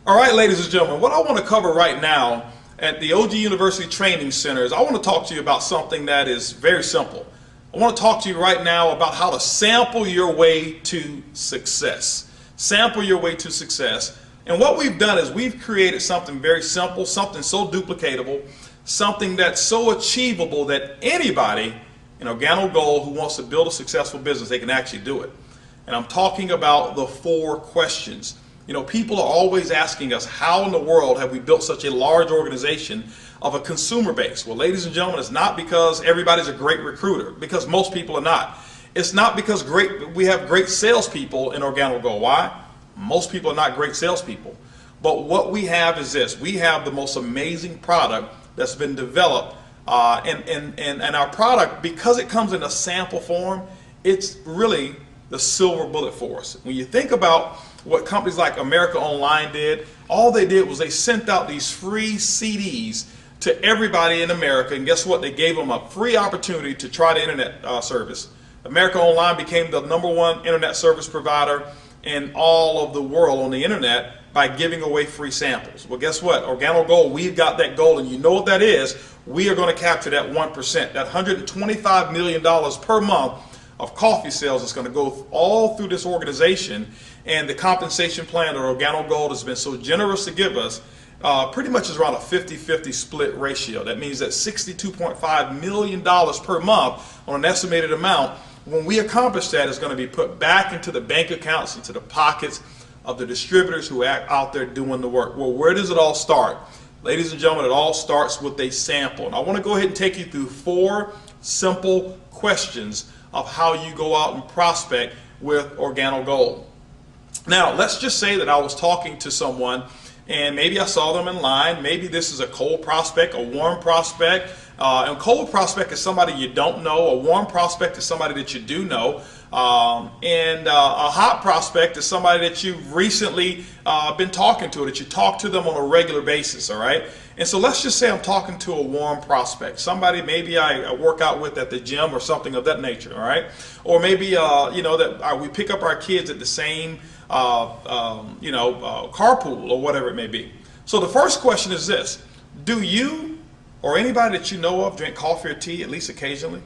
All right, ladies and gentlemen, what I want to cover right now at the OG University Training Center is I want to talk to you about something that is very simple. I want to talk to you right now about how to sample your way to success. Sample your way to success. And what we've done is we've created something very simple, something so duplicatable, something that's so achievable that anybody in Organo Gold who wants to build a successful business, they can actually do it. And I'm talking about the 4 questions. You know, people are always asking us, how in the world have we built such a large organization of a consumer base? Well, ladies and gentlemen, it's not because everybody's a great recruiter, because most people are not. It's not because we have great salespeople in Organo Gold. Why? Most people are not great salespeople. But what we have is this. We have the most amazing product that's been developed. And our product, because it comes in a sample form, it's really the silver bullet for us. When you think about what companies like America Online did, all they did was they sent out these free CDs to everybody in America, and guess what? They gave them a free opportunity to try the internet service. America Online became the #1 internet service provider in all of the world on the internet by giving away free samples. Well, guess what? Organo Gold, we've got that goal, and you know what that is. We are going to capture that 1%, that $125 million per month of coffee sales is going to go all through this organization. And the compensation plan that Organo Gold has been so generous to give us pretty much is around a 50-50 split ratio. That means that $62.5 million per month on an estimated amount, when we accomplish that, is going to be put back into the bank accounts, into the pockets of the distributors who are out there doing the work. Well, where does it all start? Ladies and gentlemen, it all starts with a sample. And I want to go ahead and take you through 4 simple questions of how you go out and prospect with Organo Gold. Now, let's just say that I was talking to someone and maybe I saw them in line. Maybe this is a cold prospect, a warm prospect. And cold prospect is somebody you don't know. A warm prospect is somebody that you do know. And a hot prospect is somebody that you've recently been talking to, that you talk to them on a regular basis, all right? And so let's just say I'm talking to a warm prospect, somebody maybe I work out with at the gym or something of that nature, all right? Or maybe, you know, that we pick up our kids at the same, carpool or whatever it may be. So the first question is this: do you or anybody that you know of drink coffee or tea at least occasionally?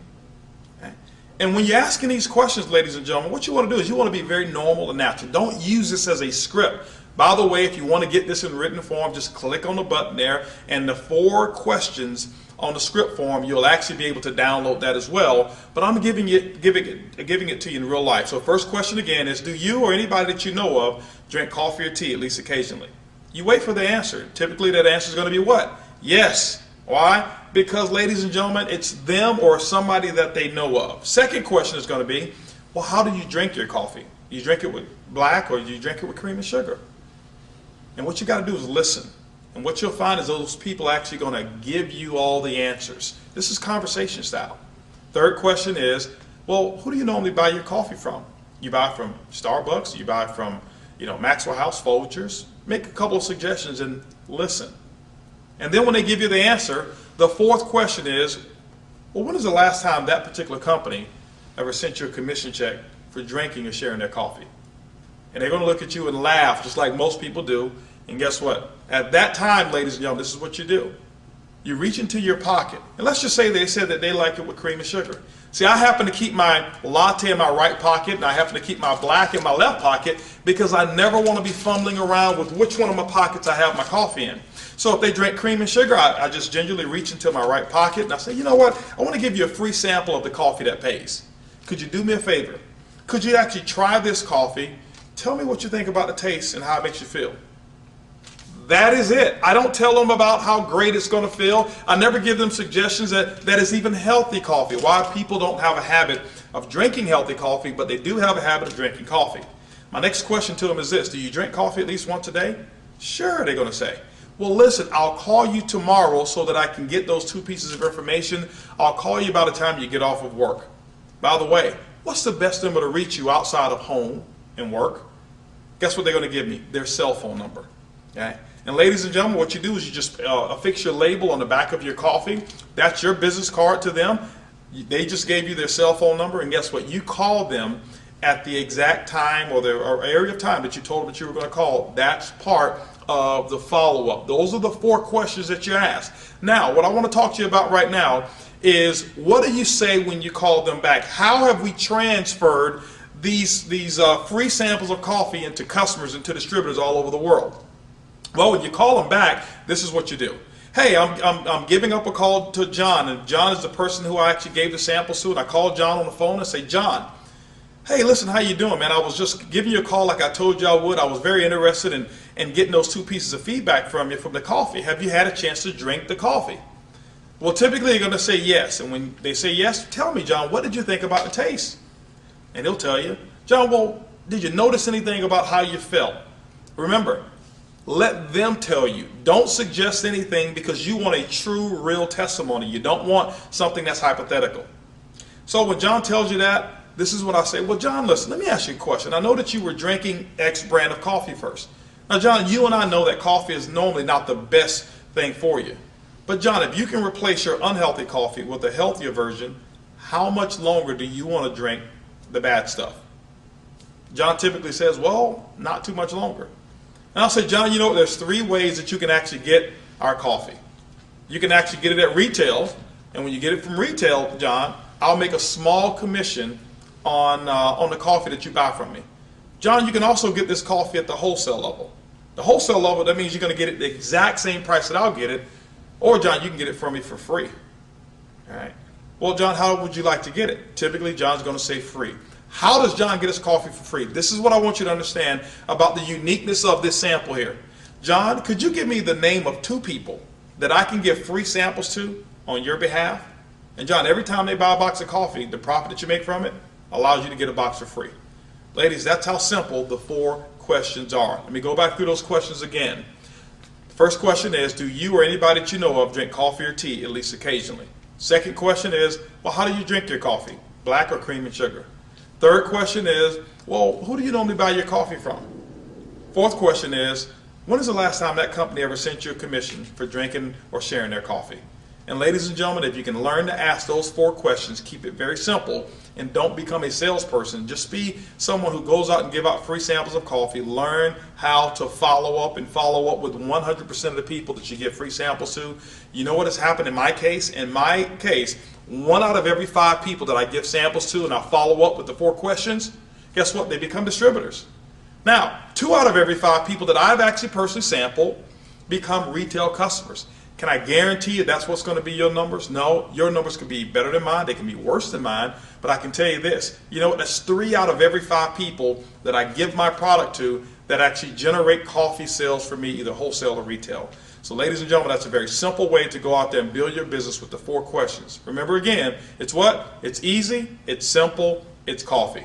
Okay. And when you're asking these questions, ladies and gentlemen, what you want to do is you want to be very normal and natural. Don't use this as a script. By the way, if you want to get this in written form, just click on the button there, and the 4 questions on the script form, you'll actually be able to download that as well. But I'm giving it to you in real life. So first question again is, do you or anybody that you know of drink coffee or tea at least occasionally? You wait for the answer. Typically that answer is going to be what? Yes. Why? Because, ladies and gentlemen, it's them or somebody that they know of. Second question is going to be, well, how do you drink your coffee? Do you drink it with black or do you drink it with cream and sugar? And what you got to do is listen. And what you'll find is those people are actually going to give you all the answers. This is conversation style. Third question is, well, who do you normally buy your coffee from? You buy from Starbucks, you buy from, Maxwell House, Folgers. Make a couple of suggestions and listen. And then when they give you the answer, the 4th question is, well, when is the last time that particular company ever sent you a commission check for drinking or sharing their coffee? And they're going to look at you and laugh just like most people do. And guess what? At that time, ladies and gentlemen, this is what you do. You reach into your pocket. And let's just say they said that they like it with cream and sugar. See, I happen to keep my latte in my right pocket, and I happen to keep my black in my left pocket because I never want to be fumbling around with which one of my pockets I have my coffee in. So if they drink cream and sugar, I just gingerly reach into my right pocket and I say, you know what? I want to give you a free sample of the coffee that pays. Could you do me a favor? Could you actually try this coffee? Tell me what you think about the taste and how it makes you feel. That is it. I don't tell them about how great it's going to feel. I never give them suggestions that is even healthy coffee. Why people don't have a habit of drinking healthy coffee, but they do have a habit of drinking coffee. My next question to them is this: do you drink coffee at least once a day? Sure, they're going to say. Well, listen, I'll call you tomorrow so that I can get those 2 pieces of information. I'll call you by the time you get off of work. By the way, what's the best number to reach you outside of home and work? Guess what they're going to give me? Their cell phone number. Okay? And ladies and gentlemen, what you do is you just affix your label on the back of your coffee. That's your business card to them. They just gave you their cell phone number, and guess what? You call them at the exact time or area of time that you told them that you were going to call. That's part of the follow-up. Those are the 4 questions that you ask. Now, what I want to talk to you about right now is, what do you say when you call them back? How have we transferred these free samples of coffee into customers and to distributors all over the world? Well, when you call them back, this is what you do. Hey, I'm giving up a call to John, and John is the person who I actually gave the samples to, and I called John on the phone and say, John, hey, listen, how you doing, man? I was just giving you a call like I told you I would. I was very interested in getting those 2 pieces of feedback from you from the coffee. Have you had a chance to drink the coffee? Well, typically you're going to say yes, and when they say yes, tell me, John, what did you think about the taste? And he'll tell you, John, well, did you notice anything about how you felt? Remember, let them tell you. Don't suggest anything, because you want a true, real testimony. You don't want something that's hypothetical. So when John tells you that, this is what I say. Well, John, listen, let me ask you a question. I know that you were drinking X brand of coffee first. Now, John, you and I know that coffee is normally not the best thing for you. But John, if you can replace your unhealthy coffee with a healthier version, how much longer do you want to drink the bad stuff? John typically says, well, not too much longer. And I'll say, John, you know, there's 3 ways that you can actually get our coffee. You can actually get it at retail, and when you get it from retail, John, I'll make a small commission on the coffee that you buy from me. John, you can also get this coffee at the wholesale level. The wholesale level, that means you're going to get it the exact same price that I'll get it, or John, you can get it from me for free. All right. Well, John, how would you like to get it? Typically, John's going to say free. How does John get his coffee for free? This is what I want you to understand about the uniqueness of this sample here. John, could you give me the name of 2 people that I can give free samples to on your behalf? And John, every time they buy a box of coffee, the profit that you make from it allows you to get a box for free. Ladies, that's how simple the 4 questions are. Let me go back through those questions again. First question is, do you or anybody that you know of drink coffee or tea at least occasionally? Second question is, well, how do you drink your coffee? Black or cream and sugar? Third question is, well, who do you normally buy your coffee from? Fourth question is, when is the last time that company ever sent you a commission for drinking or sharing their coffee? And ladies and gentlemen, if you can learn to ask those 4 questions, keep it very simple, and don't become a salesperson. Just be someone who goes out and give out free samples of coffee. Learn how to follow up with 100% of the people that you give free samples to. You know what has happened in my case? In my case, 1 out of every 5 people that I give samples to and I follow up with the 4 questions, guess what? They become distributors. Now, 2 out of every 5 people that I've actually personally sampled become retail customers. Can I guarantee you that's what's going to be your numbers? No, your numbers could be better than mine. They can be worse than mine. But I can tell you this. You know what? That's 3 out of every 5 people that I give my product to that actually generate coffee sales for me, either wholesale or retail. So ladies and gentlemen, that's a very simple way to go out there and build your business with the 4 questions. Remember again, it's what? It's easy, it's simple, it's coffee.